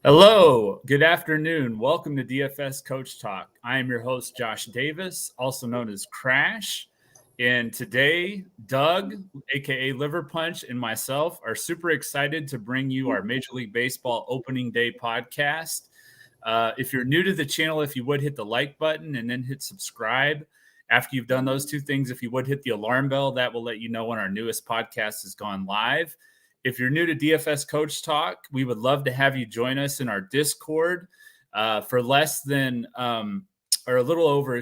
Hello, good afternoon. Welcome to DFS Coach Talk. I am your host, Josh Davis, also known as Crash. And today, Doug, aka Liver Punch, and myself are super excited to bring you our Major League Baseball Opening Day podcast. If you're new to the channel, if you would hit the like button and then hit subscribe. After you've done those two things, if you would hit the alarm bell, that will let you know when our newest podcast has gone live. If you're new to DFS Coach Talk, we would love to have you join us in our Discord for less than or a little over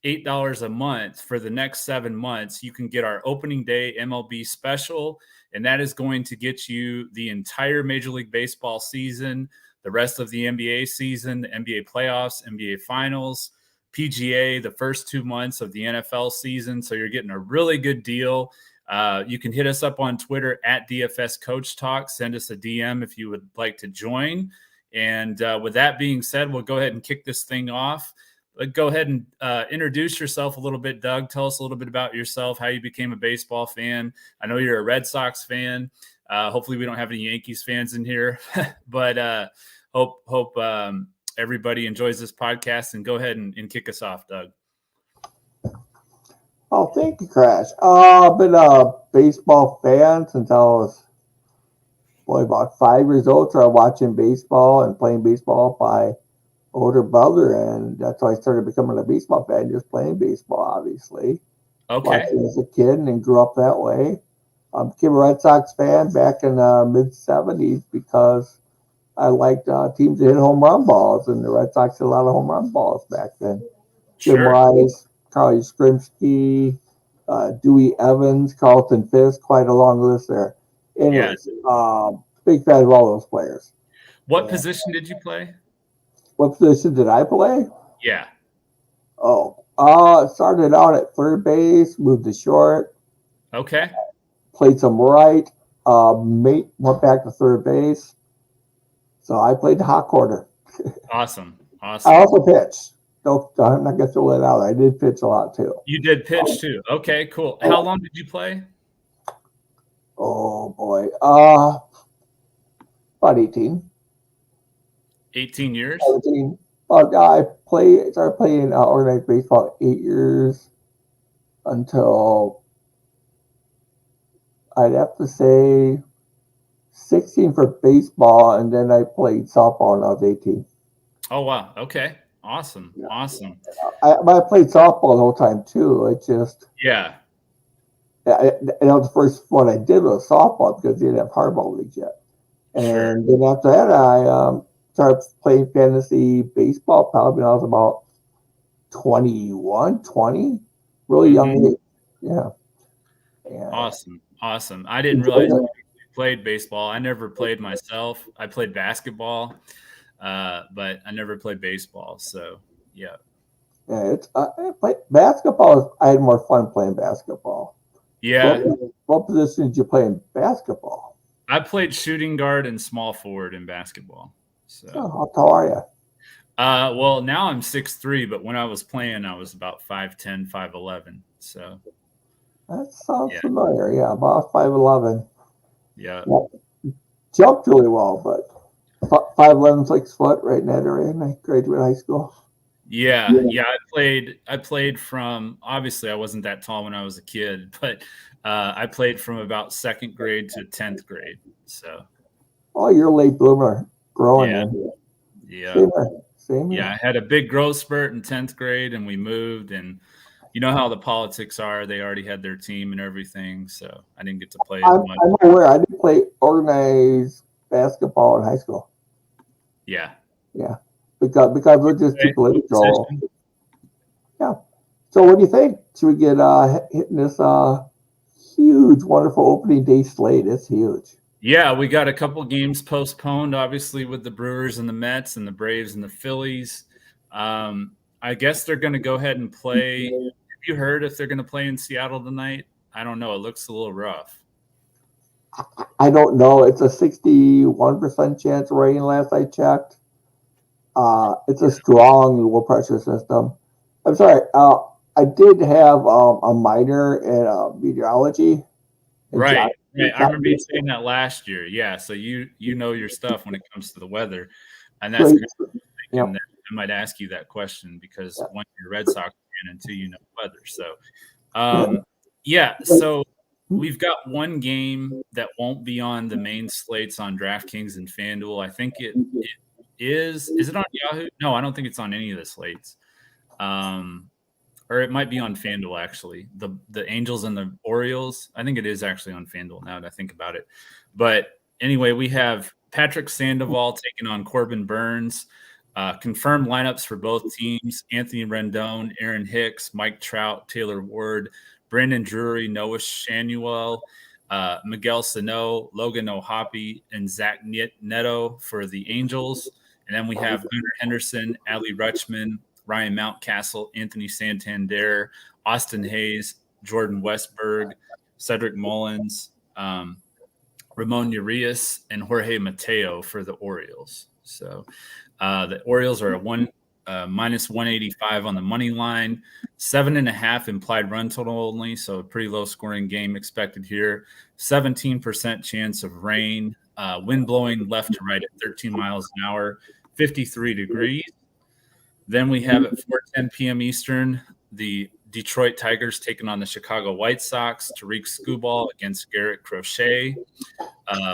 $8 a month for the next 7 months. You can get our opening day MLB special, and that is going to get you the entire Major League Baseball season, the rest of the NBA season, the NBA playoffs, NBA finals, PGA, the first 2 months of the NFL season. So you're getting a really good deal. You can hit us up on Twitter at DFS Coach Talk. Send us a DM if you would like to join. And with that being said, we'll go ahead and kick this thing off. Go ahead and introduce yourself a little bit, Doug. Tell us a little bit about yourself, how you became a baseball fan. I know you're a Red Sox fan. Hopefully we don't have any Yankees fans in here, but hope everybody enjoys this podcast, and go ahead and kick us off, Doug. Oh, thank you, Crash. I've been a baseball fan since I was about 5 years old. Started watching baseball and playing baseball with my older brother, and that's how I started becoming a baseball fan, just playing baseball, obviously. Okay. Watching as a kid and grew up that way. Became a Red Sox fan back in the mid-'70s because I liked teams that hit home run balls, and the Red Sox hit a lot of home run balls back then. Jim Wise, Carly Skrimsky, Dewey Evans, Carlton Fisk, quite a long list there. Anyways, big fan of all those players. What position did you play? What position did I play? Yeah. Started out at third base, moved to short. Okay. Played some right. Went back to third base. So I played the hot corner. Awesome. I also pitched. I'm not going to throw it out. I did pitch a lot too. You did pitch too. Okay, cool. How long did you play? Oh boy. About 18. 18 years? 17. I started playing organized baseball at 8 years until I'd have to say 16 for baseball, and then I played softball when I was 18. Oh, wow. Okay. Awesome. Yeah. Awesome. I played softball the whole time too. It just that was the first one I did was softball because they didn't have hardball leagues yet. And then after that, I started playing fantasy baseball probably when I was about 21, 20, really young age. Yeah. Awesome. I didn't realize you played baseball. I never played myself. I played basketball. But I never played baseball, so yeah. I played basketball. I had more fun playing basketball. Yeah. What position did you play in basketball? I played shooting guard and small forward in basketball. So how tall are you? Well, now I'm 6'3", but when I was playing, I was about 5'10", 5'11". So that sounds familiar. Yeah, about 5'11". Yeah. Jumped really well, but 5'11", 6 foot, right in that area. And I graduated high school. Yeah. I played from, obviously I wasn't that tall when I was a kid, but I played from about 2nd grade to 10th grade. So. Oh, you're a late bloomer, growing in. Yeah. Same here. Yeah, I had a big growth spurt in 10th grade, and we moved, and you know how the politics are. They already had their team and everything, so I didn't get to play as much. I'm aware. I did play organized basketball in high school. Yeah. Because we're just too political. Yeah. So what do you think? Should we get hitting this huge, wonderful opening day slate? It's huge. Yeah, we got a couple games postponed, obviously, with the Brewers and the Mets and the Braves and the Phillies. I guess they're going to go ahead and play. Have you heard if they're going to play in Seattle tonight? I don't know. It looks a little rough. I don't know. It's a 61% chance of rain last I checked. It's a strong low pressure system. I'm sorry. I did have a minor in meteorology. Right. Right. I remember you saying that last year. Yeah. So you know your stuff when it comes to the weather. And that's Great. thinking that I might ask you that question because one, you're a Red Sox fan, and two, you know weather. So so we've got one game that won't be on the main slates on DraftKings and Fanduel. I think it is. Is it on Yahoo? No, I don't think it's on any of the slates. Or it might be on Fanduel actually. The Angels and the Orioles. I think it is actually on Fanduel now that I think about it. But anyway, we have Patrick Sandoval taking on Corbin Burns. Confirmed lineups for both teams: Anthony Rendon, Aaron Hicks, Mike Trout, Taylor Ward, Brandon Drury, Noah Shanuel, Miguel Sano, Logan O'Hoppe, and Zach Neto for the Angels. And then we have Gunnar Henderson, Ali Rutschman, Ryan Mountcastle, Anthony Santander, Austin Hayes, Jordan Westberg, Cedric Mullins, Ramon Urias, and Jorge Mateo for the Orioles. So the Orioles are a minus 185 on the money line, 7.5 implied run total only. So a pretty low scoring game expected here. 17% chance of rain, wind blowing left to right at 13 miles an hour, 53 degrees. Then we have at 4:10 p.m. Eastern, the Detroit Tigers taking on the Chicago White Sox. Tariq Skubal against Garrett Crochet.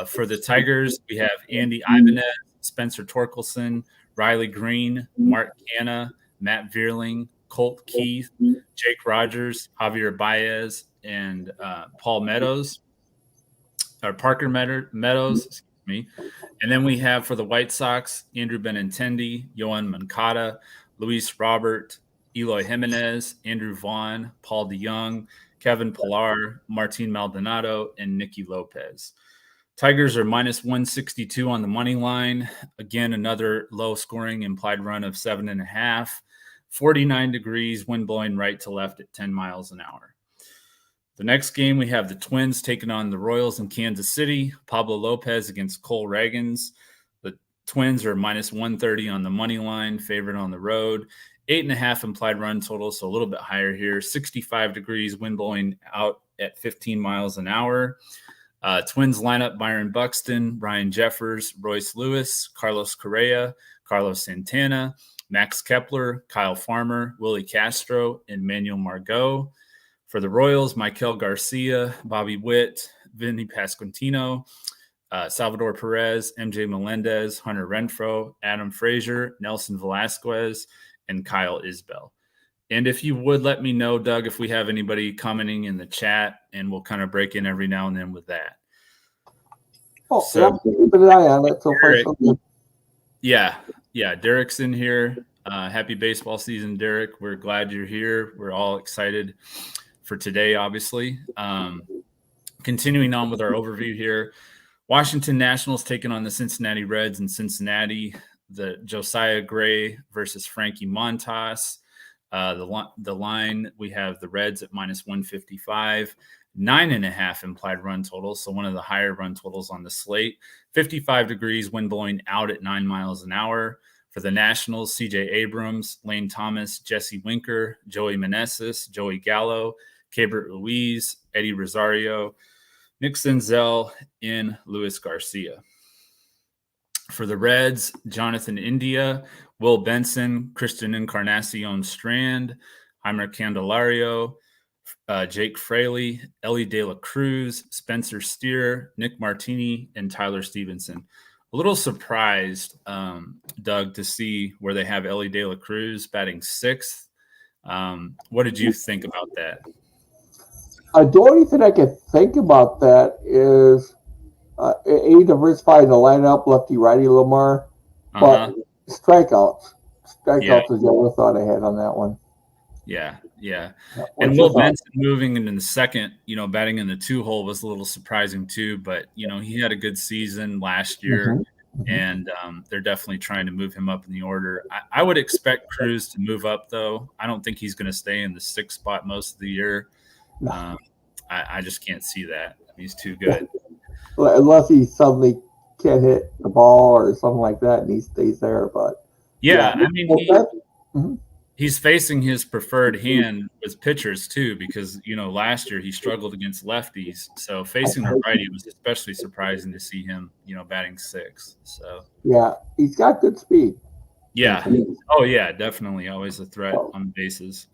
For the Tigers, we have Andy Ibanez, Spencer Torkelson, Riley Green, Mark Canna, Matt Vierling, Colt Keith, Jake Rogers, Javier Baez, and Paul Meadows, or Parker Meadows, excuse me. And then we have for the White Sox, Andrew Benintendi, Yohan Moncada, Luis Robert, Eloy Jimenez, Andrew Vaughn, Paul DeYoung, Kevin Pillar, Martin Maldonado, and Nicky Lopez. Tigers are minus 162 on the money line. Again, another low scoring implied run of 7.5, 49 degrees, wind blowing right to left at 10 miles an hour. The next game, we have the Twins taking on the Royals in Kansas City. Pablo Lopez against Cole Ragans. The Twins are minus 130 on the money line, favorite on the road. 8.5 implied run total, so a little bit higher here. 65 degrees, wind blowing out at 15 miles an hour. Twins lineup: Byron Buxton, Ryan Jeffers, Royce Lewis, Carlos Correa, Carlos Santana, Max Kepler, Kyle Farmer, Willie Castro, and Manuel Margot. For the Royals, Michael Garcia, Bobby Witt, Vinny Pasquantino, Salvador Perez, MJ Melendez, Hunter Renfroe, Adam Frazier, Nelson Velasquez, and Kyle Isbell. And if you would let me know, Doug, if we have anybody commenting in the chat, and we'll kind of break in every now and then with that. Oh, so keep an eye on it. So Derek, far, yeah, Derek's in here. Happy baseball season, Derek. We're glad you're here. We're all excited for today, obviously. Continuing on with our overview here, Washington Nationals taking on the Cincinnati Reds in Cincinnati. The Josiah Gray versus Frankie Montas. The line, we have the Reds at minus 155, 9.5 implied run total. So one of the higher run totals on the slate. 55 degrees, wind blowing out at 9 miles an hour. For the Nationals, CJ Abrams, Lane Thomas, Jesse Winker, Joey Meneses, Joey Gallo, Keibert Ruiz, Eddie Rosario, Nick Senzel, and Luis Garcia. For the Reds, Jonathan India, Will Benson, Christian Encarnacion Strand, Heimer Candelario, Jake Fraley, Ellie De La Cruz, Spencer Steer, Nick Martini, and Tyler Stevenson. A little surprised, Doug, to see where they have Ellie De La Cruz batting 6th. What did you think about that? The only thing I could think about that is diversifying the lineup, lefty righty a little more, but strikeouts is the other thought I had on that one. Yeah. And Will Benson moving into the second, batting in the 2-hole was a little surprising too, but he had a good season last year, and they're definitely trying to move him up in the order. I would expect Cruz to move up, though. I don't think he's going to stay in the 6th spot most of the year. I just can't see that. He's too good. Unless he suddenly can't hit the ball or something like that, and he stays there. But He's facing his preferred hand with pitchers too, because last year he struggled against lefties. So facing a righty was especially surprising to see him, batting sixth. So yeah, he's got good speed. yeah, oh yeah, definitely always a threat on the bases.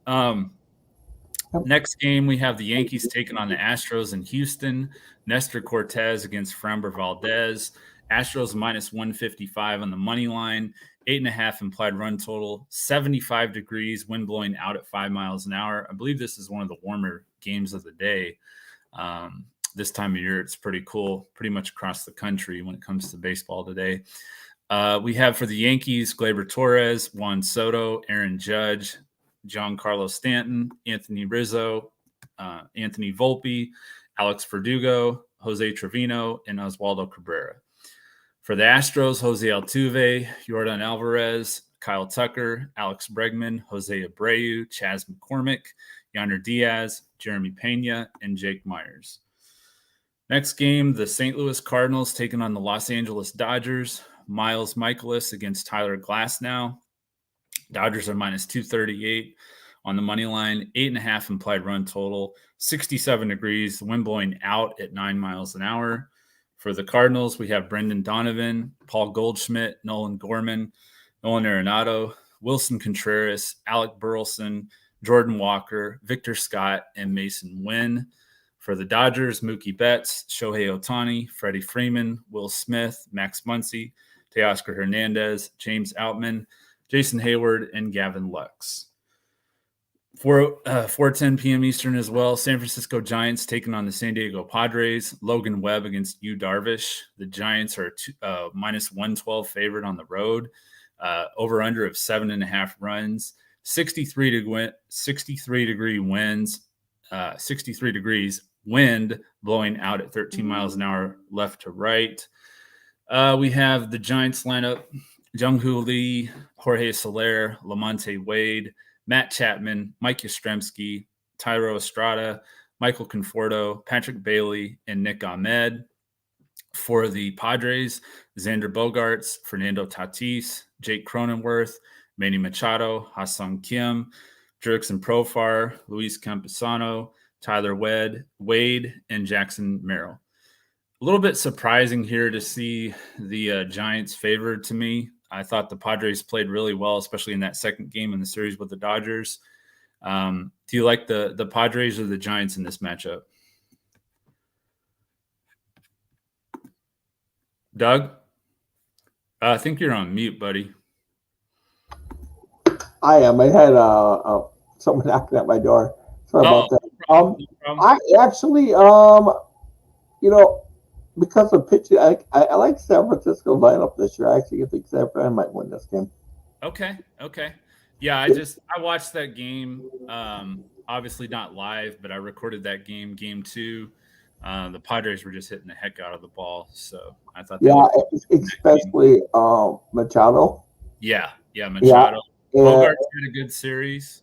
Next game we have the Yankees taking on the Astros in Houston. Nestor Cortez against Framber Valdez. Astros minus 155 on the money line. 8.5 implied run total, 75 degrees, wind blowing out at 5 miles an hour. I believe this is one of the warmer games of the day. This time of year, it's pretty cool, pretty much across the country when it comes to baseball today. We have for the Yankees, Gleyber Torres, Juan Soto, Aaron Judge, Giancarlo Stanton, Anthony Rizzo, Anthony Volpe, Alex Verdugo, Jose Trevino, and Oswaldo Cabrera. For the Astros, Jose Altuve, Yordan Alvarez, Kyle Tucker, Alex Bregman, Jose Abreu, Chas McCormick, Yonder Diaz, Jeremy Pena, and Jake Myers. Next game, the St. Louis Cardinals taking on the Los Angeles Dodgers. Miles Michaelis against Tyler Glasnow. Dodgers are minus 238 on the money line, 8.5 implied run total, 67 degrees, the wind blowing out at 9 miles an hour. For the Cardinals, we have Brendan Donovan, Paul Goldschmidt, Nolan Gorman, Nolan Arenado, Wilson Contreras, Alec Burleson, Jordan Walker, Victor Scott, and Mason Wynn. For the Dodgers, Mookie Betts, Shohei Ohtani, Freddie Freeman, Will Smith, Max Muncy, Teoscar Hernandez, James Outman, Jason Hayward, and Gavin Lux. For 4:10 p.m. Eastern as well, San Francisco Giants taking on the San Diego Padres. Logan Webb against Yu Darvish. The Giants are minus 112 favorite on the road. Over under of 7.5 runs. 63 degree winds. 63 degrees wind blowing out at 13 miles an hour left to right. We have the Giants lineup: Jung-Hoo Lee, Jorge Soler, Lamonte Wade, Matt Chapman, Mike Yastrzemski, Tyro Estrada, Michael Conforto, Patrick Bailey, and Nick Ahmed. For the Padres, Xander Bogaerts, Fernando Tatis, Jake Cronenworth, Manny Machado, Ha-Sung Kim, Jurickson Profar, Luis Campusano, Tyler Wade, and Jackson Merrill. A little bit surprising here to see the Giants favored to me. I thought the Padres played really well, especially in that second game in the series with the Dodgers. Do you like the Padres or the Giants in this matchup? Doug? I think you're on mute, buddy. I am. I had someone knocking at my door. Sorry about that. No problem. I actually, because of pitching, I like San Francisco lineup this year. I actually think San Fran might win this game. Okay. Yeah, I watched that game. Obviously not live, but I recorded that game 2. The Padres were just hitting the heck out of the ball, so I thought. Yeah, especially Machado. Yeah, Machado. Yeah, Bogaerts had a good series,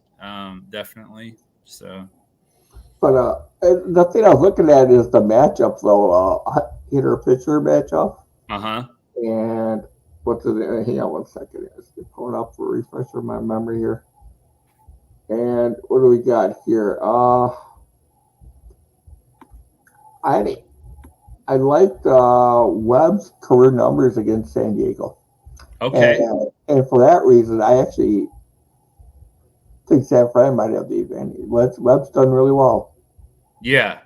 definitely. So. But the thing I was looking at is the matchup, though. Hitter-pitcher matchup. And what's it? Hang on one second. It's pulling up for a refresher of my memory here. And what do we got here? I liked Webb's career numbers against San Diego. Okay. And for that reason, I actually think San Fran might have the advantage. Webb's done really well. Yeah,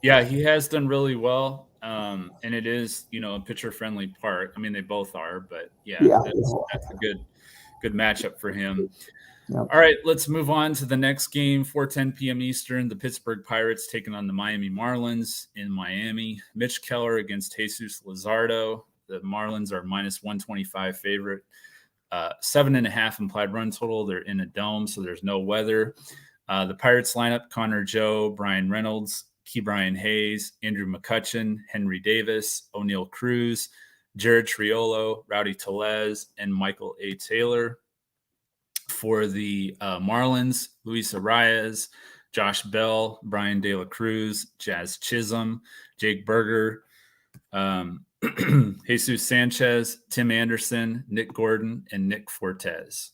he has done really well. And it is, a pitcher-friendly park. I mean, they both are, but that's a good matchup for him. Yep. All right, let's move on to the next game, 4:10 p.m. Eastern. The Pittsburgh Pirates taking on the Miami Marlins in Miami. Mitch Keller against Jesus Luzardo. The Marlins are minus 125 favorite. 7.5 implied run total. They're in a dome, so there's no weather. The Pirates lineup: Connor Joe, Brian Reynolds, Ke'Bryan Hayes, Andrew McCutchen, Henry Davis, O'Neal Cruz, Jared Triolo, Rowdy Tellez, and Michael A. Taylor. For the Marlins, Luis Arias, Josh Bell, Brian De La Cruz, Jazz Chisholm, Jake Berger, Jesus Sanchez, Tim Anderson, Nick Gordon, and Nick Fortes.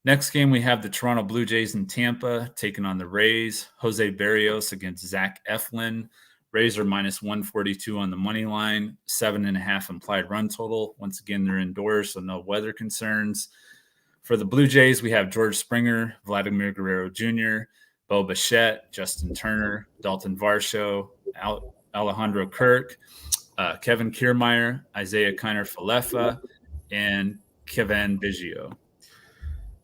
Next game, we have the Toronto Blue Jays in Tampa taking on the Rays. Jose Berrios against Zach Eflin. Rays are minus 142 on the money line, 7.5 implied run total. Once again, they're indoors, so no weather concerns. For the Blue Jays, we have George Springer, Vladimir Guerrero Jr., Bo Bichette, Justin Turner, Dalton Varsho, Alejandro Kirk, Kevin Kiermaier, Isaiah Kiner-Falefa, and Kevin Biggio.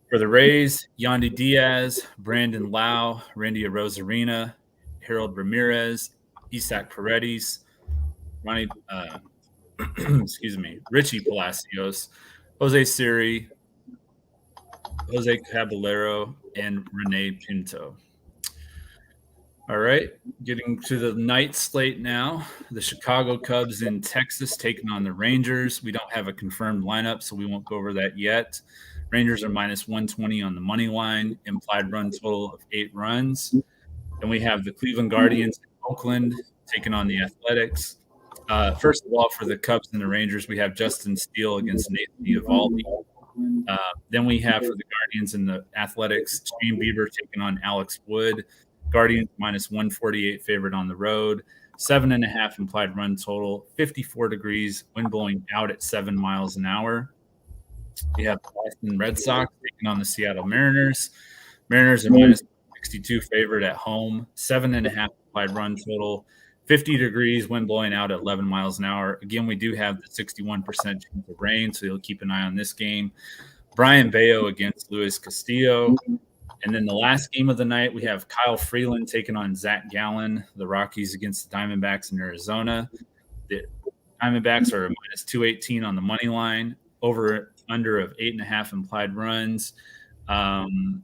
For the Rays, Yandy Diaz, Brandon Lau, Randy Arozarena, Harold Ramirez, Isaac Paredes, Richie Palacios, Jose Siri, Jose Caballero, and Rene Pinto. All right, getting to the night slate now. The Chicago Cubs in Texas taking on the Rangers. We don't have a confirmed lineup, so we won't go over that yet. Rangers are minus 120 on the money line, implied run total of 8 runs. Then we have the Cleveland Guardians in Oakland taking on the Athletics. First of all, for the Cubs and the Rangers, we have Justin Steele against Nathan Eovaldi. Then we have for the Guardians and the Athletics, Shane Bieber taking on Alex Wood. Guardians minus 148 favorite on the road. 7.5 implied run total, 54 degrees, wind blowing out at 7 miles an hour. We have the Boston Red Sox taking on the Seattle Mariners. Mariners are minus 62 favorite at home, 7.5 implied run total, 50 degrees, wind blowing out at 11 miles an hour. Again, we do have the 61% chance of rain, so you'll keep an eye on this game. Brian Bayo against Luis Castillo. And then the last game of the night, we have Kyle Freeland taking on Zach Gallen, the Rockies against the Diamondbacks in Arizona. The Diamondbacks are minus 218 on the money line, over under of 8.5 implied runs, and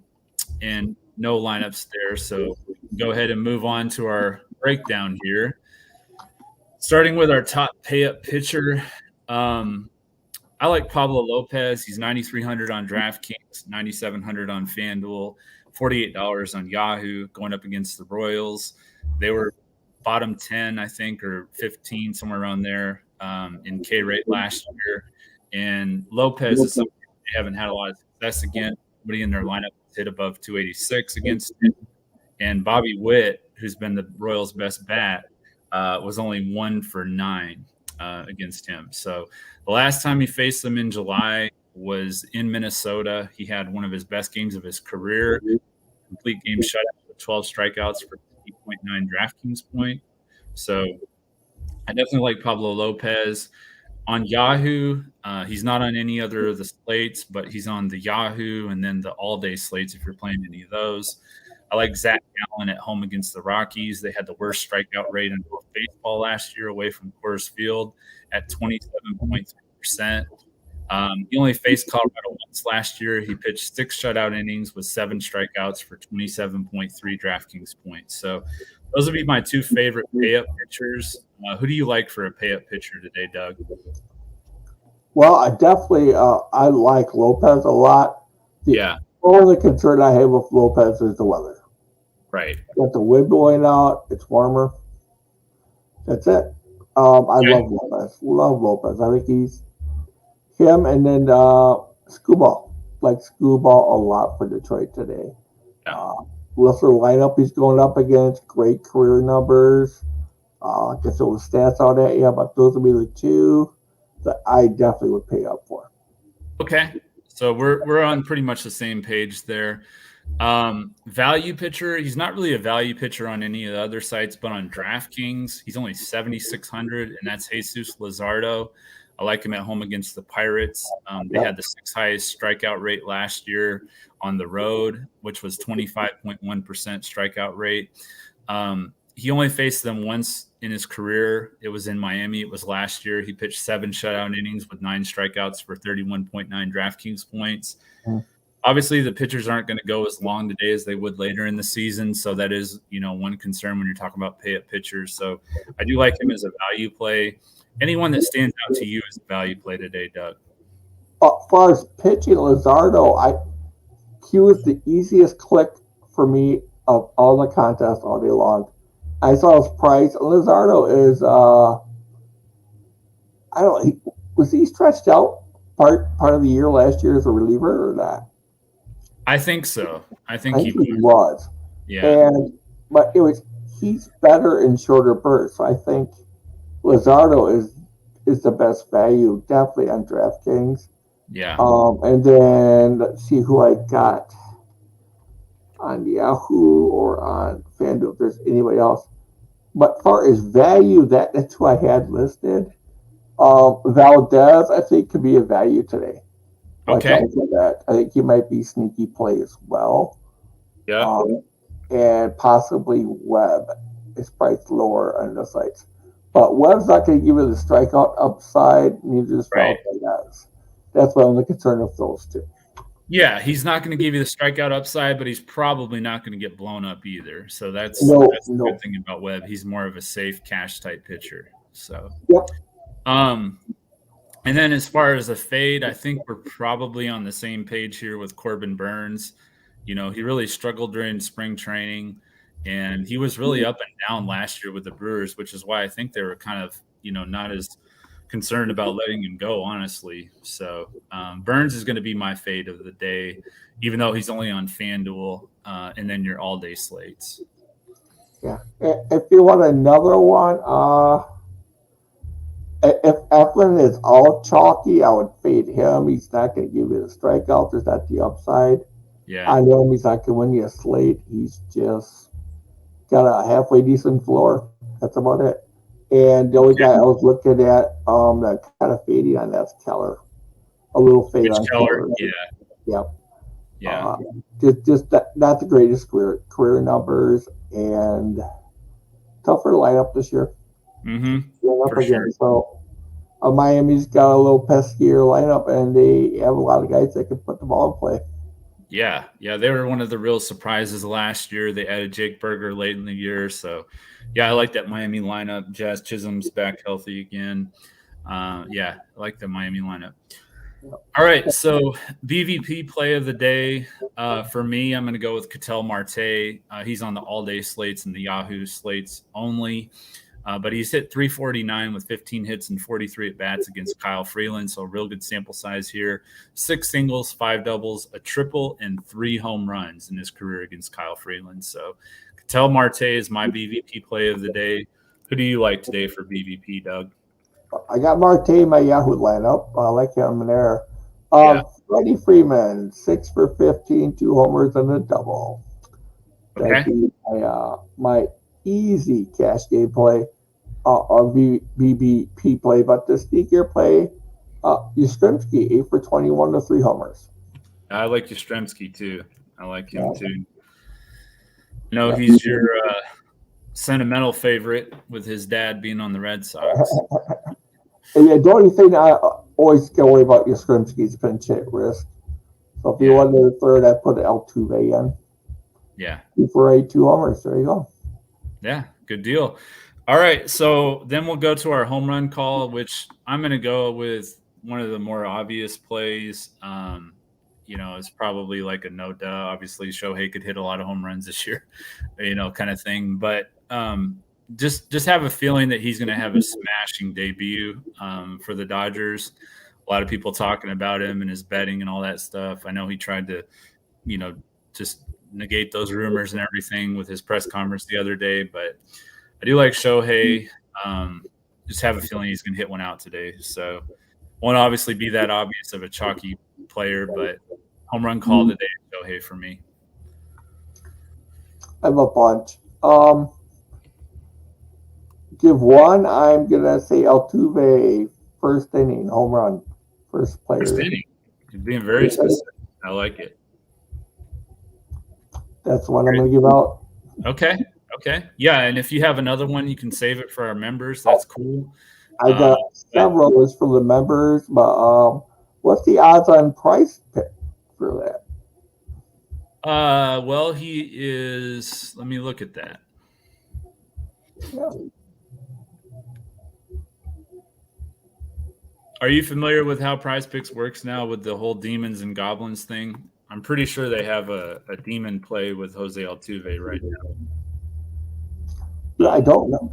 no lineups there. So go ahead and move on to our breakdown here. Starting with our top pay-up pitcher, I like Pablo Lopez. He's 9,300 on DraftKings, 9,700 on Fanduel, $48 on Yahoo, going up against the Royals. They were bottom 10, I think, or 15, somewhere around there in K rate last year. And Lopez is something they haven't had a lot of success against. Nobody in their lineup hit above 286 against him. And Bobby Witt, who's been the Royals' best bat, was only 1 for 9 against him. So the last time he faced them in July was in Minnesota. He had one of his best games of his career, complete game shutout with 12 strikeouts for 8.9 DraftKings point. So I definitely like Pablo Lopez. On Yahoo, he's not on any other of the slates, but he's on the Yahoo and then the all-day slates if you're playing any of those. I like Zach Gallen at home against the Rockies. They had the worst strikeout rate in both baseball last year away from Coors Field at 27.3%. He only faced Colorado once last year. He pitched 6 shutout innings with 7 strikeouts for 27.3 DraftKings points. So those would be my 2 favorite pay-up pitchers. Who do you like for a pay-up pitcher today, Doug? Well, I definitely I like Lopez a lot. The only concern I have with Lopez is the weather. Right. Got the wind blowing out. It's warmer. That's it. I love Lopez. Love Lopez. I think he's him, and then Skubal. Like Skubal a lot for Detroit today. Yeah. Look for the lineup he's going up against. Great career numbers. I guess it was stats out at but those would be the 2 that I definitely would pay up for. Okay. So we're on pretty much the same page there. Value pitcher, he's not really a value pitcher on any of the other sites, but on DraftKings, he's only 7,600, and that's Jesus Luzardo. I like him at home against the Pirates. They had the 6th highest strikeout rate last year on the road, which was 25.1% strikeout rate. He only faced them once in his career. It was in Miami. It was last year. He pitched 7 shutout innings with 9 strikeouts for 31.9 DraftKings points. Obviously, the pitchers aren't going to go as long today as they would later in the season. So that is, one concern when you're talking about pay-up pitchers. So I do like him as a value play. Anyone that stands out to you as a value play today, Doug? As far as pitching, Luzardo, he was the easiest click for me of all the contests all day long. I saw his price. Luzardo is, was he stretched out part of the year last year as a reliever or not? I think so. I think I he think he was. Yeah. But he's better in shorter bursts. I think Luzardo is the best value, definitely on DraftKings. Yeah. And then let's see who I got on Yahoo or on Fanduel, if there's anybody else. But far as value, that's who I had listed. Valdez, I think, could be a value today. Watch Okay. out for that. I think he might be sneaky play as well. Yeah. And possibly Webb is priced lower on the sites. But Webb's not going to give you the strikeout upside, neither is Valdez. That's my only concern with those two. Yeah, he's not going to give you the strikeout upside, but he's probably not going to get blown up either. So that's the good thing about Webb. He's more of a safe cash type pitcher. So, and then as far as a fade, I think we're probably on the same page here with Corbin Burns. You know, he really struggled during spring training, and he was really up and down last year with the Brewers, which is why I think they were kind of, you know, not as concerned about letting him go, honestly. So Burns is going to be my fade of the day, even though he's only on FanDuel and then your all-day slates. Yeah. If you want another one, if Eflin is all chalky, I would fade him. He's not going to give you the strikeout. There's not the upside. Yeah. I know he's not going to win you a slate. He's just got a halfway decent floor. That's about it. And the only guy I was looking at that kind of fading on that's Keller. A little fade on Keller. Yeah. Just not the greatest career numbers and tougher lineup this year. For sure. So Miami's got a little peskier lineup, and they have a lot of guys that can put the ball in play. Yeah, they were one of the real surprises last year. They added Jake Berger late in the year. So, yeah, I like that Miami lineup. Jazz Chisholm's back healthy again. I like the Miami lineup. All right, so BVP play of the day. For me, I'm going to go with Ketel Marte. He's on the all-day slates and the Yahoo slates only. But he's hit 349 with 15 hits and 43 at-bats against Kyle Freeland, so a real good sample size here. 6 singles, 5 doubles, a triple, and 3 home runs in his career against Kyle Freeland. So Ketel Marte is my BVP play of the day. Who do you like today for BVP, Doug? I got Marte in my Yahoo lineup. I like him there. Freddie Freeman, 6 for 15, 2 homers and a double. That'd be my easy cash game play. Or BBP play, but the sneaker play, Yastrzemski, 8 for 21 to 3 homers. I like Yastrzemski too. I like him too. You know, he's your sentimental favorite with his dad being on the Red Sox. The only thing I always get worried about Yastrzemski is pinch hit risk. So if you wanted the third, I put Altuve in. Yeah. 2 for 8, 2 homers. There you go. Yeah, good deal. All right, so then we'll go to our home run call, which I'm going to go with one of the more obvious plays. You know, it's probably like a no-duh. Obviously, Shohei could hit a lot of home runs this year, you know, kind of thing. But just have a feeling that he's going to have a smashing debut for the Dodgers. A lot of people talking about him and his betting and all that stuff. I know he tried to, you know, just negate those rumors and everything with his press conference the other day, but I do like Shohei. Just have a feeling he's going to hit one out today. So won't obviously be that obvious of a chalky player, but home run call today, Shohei for me. I have a bunch. Give one. I'm going to say Altuve, first inning, home run, first player. First inning. You're being very specific. I like it. That's one I'm going to give out. Okay. Yeah, and if you have another one, you can save it for our members. That's cool. I got several is for the members, but what's the odds on price pick for that? Well, he is. Let me look at that. Yeah. Are you familiar with how Prize Picks works now with the whole demons and goblins thing? I'm pretty sure they have a demon play with Jose Altuve right now. Yeah, I don't know.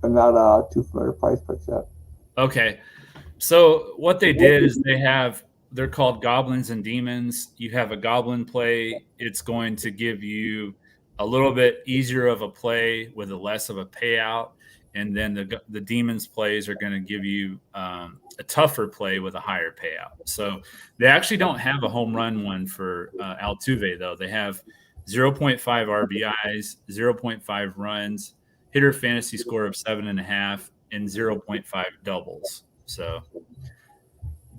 I'm not too familiar with Prize Picks yet. Okay. So what they did is they have they're called goblins and demons. You have a goblin play. It's going to give you a little bit easier of a play with a less of a payout. And then the demons plays are going to give you a tougher play with a higher payout. So they actually don't have a home run one for Altuve, though. They have 0.5 RBIs, 0.5 runs, hitter fantasy score of 7.5, and 0.5 doubles. So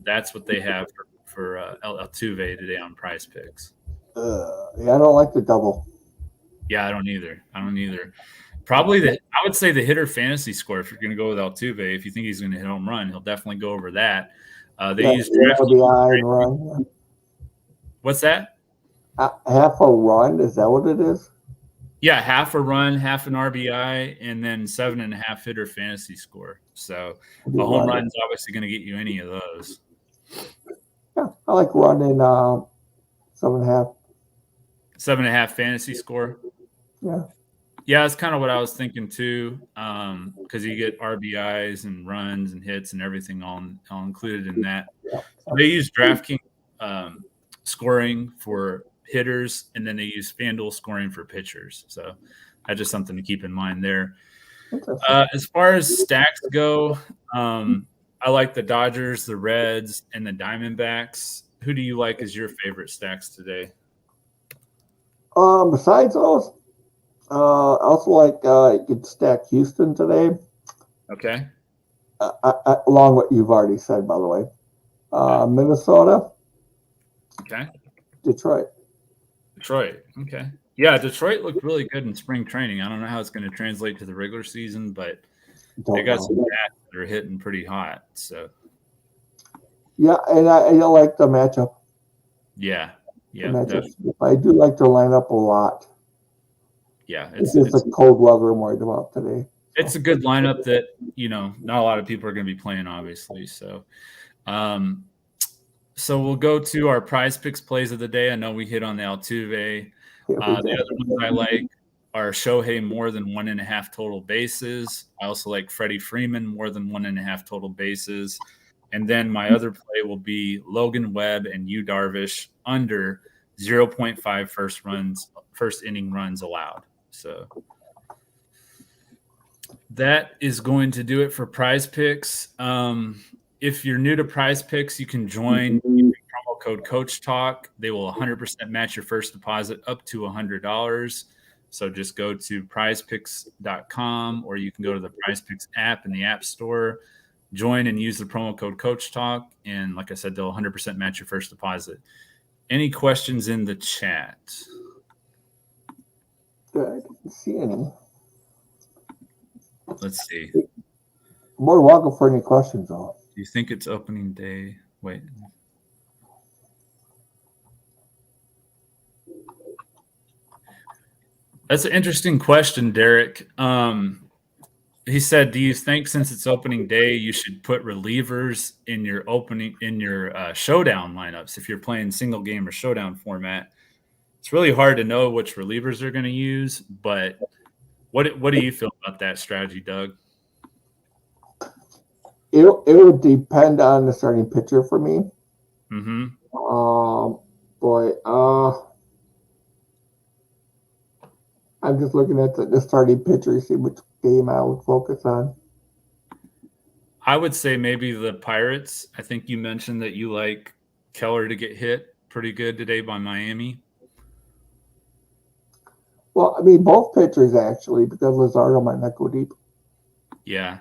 that's what they have for Altuve today on Prize Picks. Yeah, I don't like the double. Yeah, I don't either. Probably I would say the hitter fantasy score, if you're going to go with Altuve, if you think he's going to hit home run, he'll definitely go over that. They use RBI and run. What's that? Half a run? Is that what it is? Yeah, half a run, half an RBI, and then 7.5 hitter fantasy score. So a home run is obviously going to get you any of those. Yeah, I like running 7.5. 7.5 fantasy score. Yeah. Yeah, that's kind of what I was thinking too, because you get RBIs and runs and hits and everything all included in that. They use DraftKings scoring for hitters, and then they use Fanduel scoring for pitchers. So that's just something to keep in mind there. As far as stacks go, I like the Dodgers, the Reds, and the Diamondbacks. Who do you like as your favorite stacks today? Besides those, I also like you could stack Houston today. Okay. Along what you've already said, by the way. Minnesota. Okay. Detroit. Okay. Yeah, Detroit looked really good in spring training. I don't know how it's going to translate to the regular season, but they got some bats that are hitting pretty hot. So. Yeah, and I like the matchup. Yeah. I do like their lineup a lot. Yeah, it's a cold weather I'm worried about today. It's a good lineup that not a lot of people are going to be playing, obviously. So, so we'll go to our Prize Picks plays of the day. I know we hit on the Altuve. The other ones I like are Shohei more than 1.5 total bases. I also like Freddie Freeman more than 1.5 total bases. And then my other play will be Logan Webb and Yu Darvish under 0.5 first inning runs allowed. So that is going to do it for Prize Picks. If you're new to Prize Picks, you can join using promo code Coach Talk. They will 100% match your first deposit up to $100. So just go to prizepicks.com, or you can go to the Prize Picks app in the App Store. Join and use the promo code Coach Talk, and like I said, they'll 100% match your first deposit. Any questions in the chat? I didn't see any. Let's see. More welcome for any questions, though. Do you think it's opening day? Wait. That's an interesting question, Derek. He said, "Do you think since it's opening day, you should put relievers in your showdown lineups if you're playing single game or showdown format?" It's really hard to know which relievers they're going to use, but what do you feel about that strategy, Doug? It would depend on the starting pitcher for me. Mm-hmm. I'm just looking at the starting pitcher, see which game I would focus on. I would say maybe the Pirates. I think you mentioned that you like Keller to get hit pretty good today by Miami. Well, I mean, both pitchers actually, because Luzardo might not go deep. Yeah.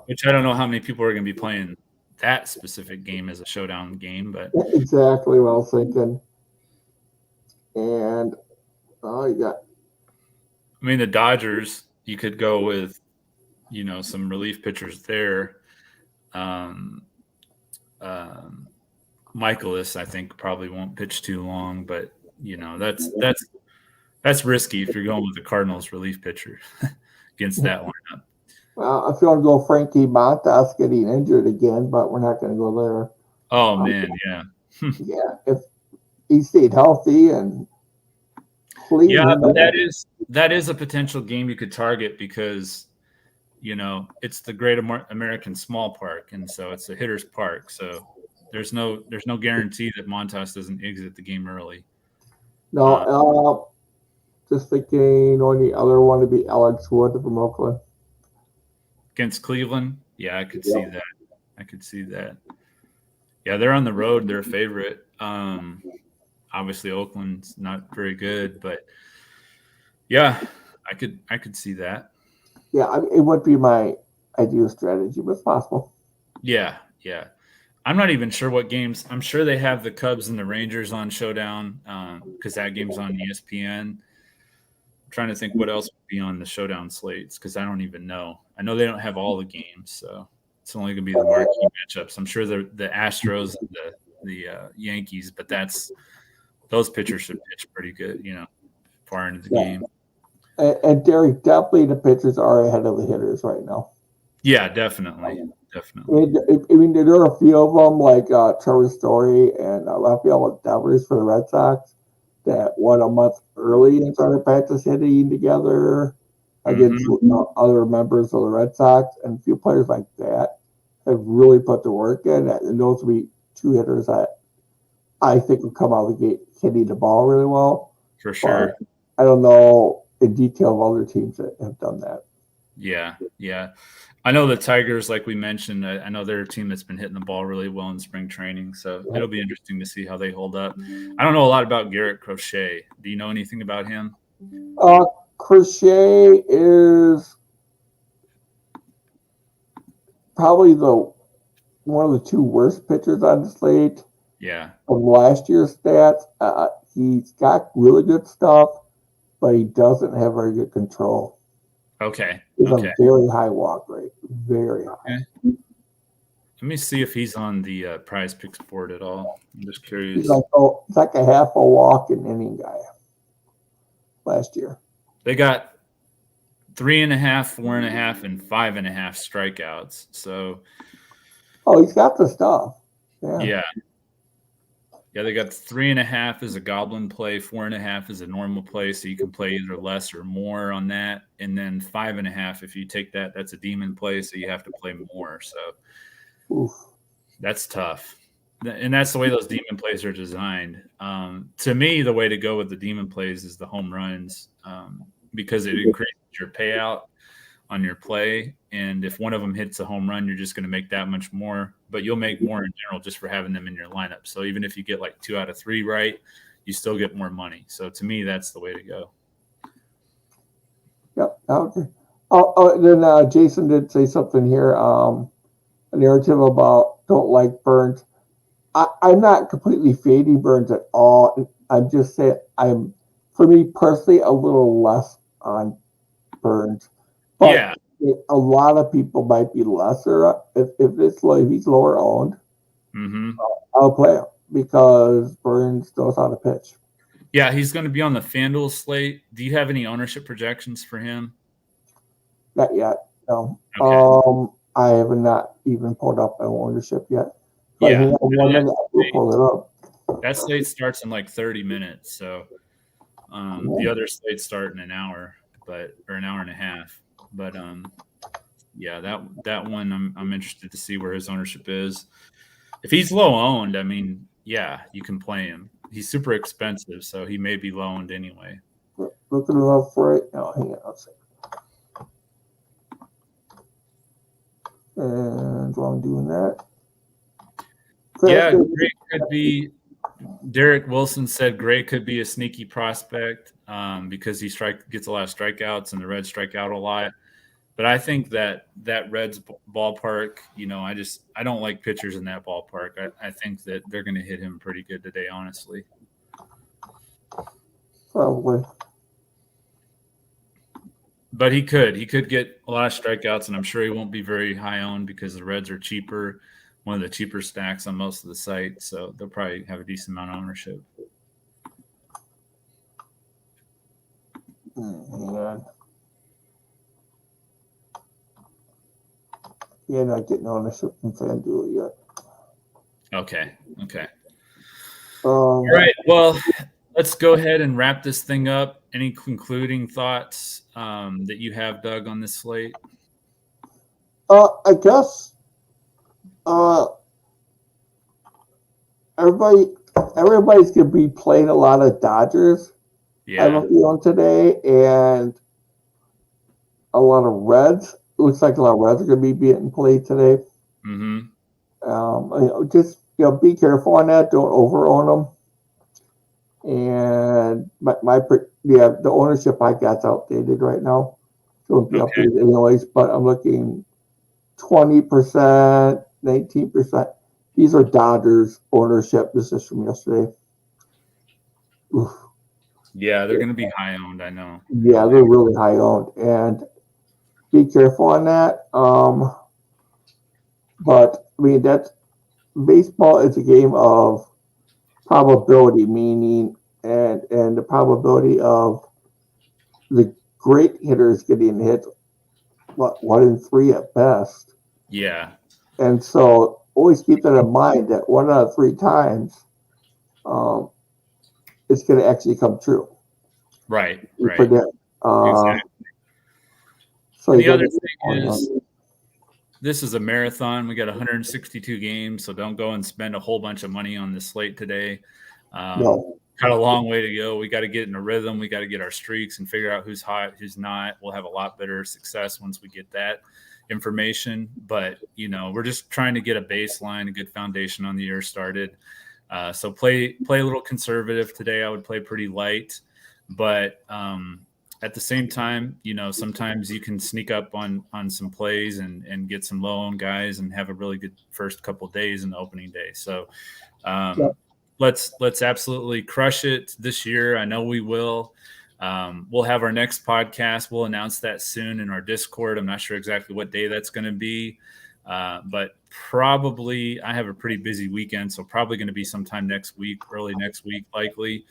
Which I don't know how many people are going to be playing that specific game as a showdown game, but exactly what I was thinking. And I mean, the Dodgers, you could go with, some relief pitchers there. Michaelis, I think, probably won't pitch too long, but that's risky if you're going with the Cardinals relief pitcher against that lineup. Well, if you want to go Frankie Montas getting injured again, but we're not going to go there. Oh, man, yeah. Yeah, if he stayed healthy and clean. Yeah, but that is a potential game you could target because, it's the Great American Small Park, and so it's a hitter's park. So there's no guarantee that Montas doesn't exit the game early. No, just thinking only other one to be Alex Wood from Oakland. Against Cleveland? Yeah, I could see that. I could see that. Yeah, they're on the road. They're a favorite. Obviously, Oakland's not very good, but yeah, I could see that. Yeah, it would be my ideal strategy, but it's possible. Yeah. I'm not even sure what games. I'm sure they have the Cubs and the Rangers on Showdown because that game's on ESPN. I'm trying to think what else would be on the Showdown slates because I don't even know. I know they don't have all the games, so it's only going to be the marquee matchups. I'm sure the Astros and the Yankees, but those pitchers should pitch pretty good, far into the game. And Derek, definitely the pitchers are ahead of the hitters right now. Yeah, definitely. I mean, there are a few of them like Trevor Story and Rafael Devers for the Red Sox that won a month early and started practice hitting together against other members of the Red Sox, and a few players like that have really put the work in, and those will be two hitters that I think will come out of the gate hitting the ball really well. For sure. But I don't know in detail of other teams that have done that. Yeah. I know the Tigers, like we mentioned, I know they're a team that's been hitting the ball really well in spring training, so it'll be interesting to see how they hold up. I don't know a lot about Garrett Crochet. Do you know anything about him? Crochet is probably one of the two worst pitchers on the slate. Yeah. From last year's stats, he's got really good stuff, but he doesn't have very good control. Okay. He's a very high walk rate, very high. Okay. Let me see if he's on the prize picks board at all. I'm just curious. He's like a half a walk in inning guy last year. They got 3.5, 4.5, and 5.5 strikeouts. So, he's got the stuff. Yeah. They got 3.5 as a goblin play, 4.5 as a normal play, so you can play either less or more on that, and then 5.5 if you take that's a demon play, so you have to play more. So that's tough, and that's the way those demon plays are designed. To me, the way to go with the demon plays is the home runs because it increases your payout on your play, and if one of them hits a home run, you're just going to make that much more, but you'll make more in general just for having them in your lineup. So even if you get like 2 out of 3 right, you still get more money. So to me, that's the way to go. Yep. Okay. Then Jason did say something here, a narrative about don't like Burns. I'm not completely fading Burns at all. I'm just saying for me personally, a little less on Burns. But a lot of people might be lesser if he's lower owned. I'll play him because Burns knows how to pitch. Yeah, he's going to be on the Fanduel slate. Do you have any ownership projections for him? Not yet. No. Okay. I have not even pulled up my ownership yet. Yeah. We'll pull it up. That slate starts in like 30 minutes. So the other slates start in an hour, or an hour and a half. But that one I'm interested to see where his ownership is. If he's low owned, I mean, yeah, you can play him. He's super expensive, so he may be low owned anyway. Looking it up for it. No, hang on a second. And while I'm doing that. Gray could be. Derek Wilson said Gray could be a sneaky prospect because he gets a lot of strikeouts and the Reds strike out a lot. But I think that Reds ballpark, I don't like pitchers in that ballpark. I think that they're going to hit him pretty good today, honestly. Probably. But he could get a lot of strikeouts, and I'm sure he won't be very high owned because the Reds are cheaper. One of the cheaper stacks on most of the sites, so they'll probably have a decent amount of ownership. Yeah, not getting ownership from Fanduel yet. Okay. All right. Well, let's go ahead and wrap this thing up. Any concluding thoughts that you have, Doug, on this slate? I guess everybody's gonna be playing a lot of Dodgers. I have a feeling today, and a lot of Reds. It looks like a lot of Reds are gonna be being played today. Just be careful on that. Don't over-own them. And the ownership I got's outdated right now. So it'll be updated anyways. But I'm looking 20%, 19%. These are Dodgers ownership. This is from yesterday. Oof. Yeah, they're going to be high owned. I know. Yeah, they're really high owned, and be careful on that. But I mean, that's baseball is a game of probability, meaning and the probability of the great hitters getting hit, 1 in 3 at best. Yeah. And so always keep that in mind that 1 out of 3 times, it's going to actually come true. Right. Predict. Exactly. So the other thing is, this is a marathon. We got 162 games, so don't go and spend a whole bunch of money on the slate today. No. Got a long way to go. We got to get in a rhythm. We got to get our streaks and figure out who's hot, who's not. We'll have a lot better success once we get that information. But, we're just trying to get a baseline, a good foundation on the year started. So play a little conservative today. I would play pretty light. But at the same time, sometimes you can sneak up on some plays and get some low-owned guys and have a really good first couple of days in the opening day. So let's absolutely crush it this year. I know we will. We'll have our next podcast. We'll announce that soon in our Discord. I'm not sure exactly what day that's going to be, but probably I have a pretty busy weekend, so probably going to be sometime next week, early next week, likely.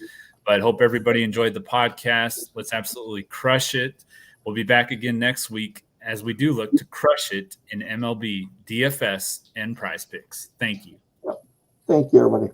But hope everybody enjoyed the podcast. Let's absolutely crush it. We'll be back again next week as we do look to crush it in MLB, DFS, and Prize Picks. Thank you. Thank you, everybody.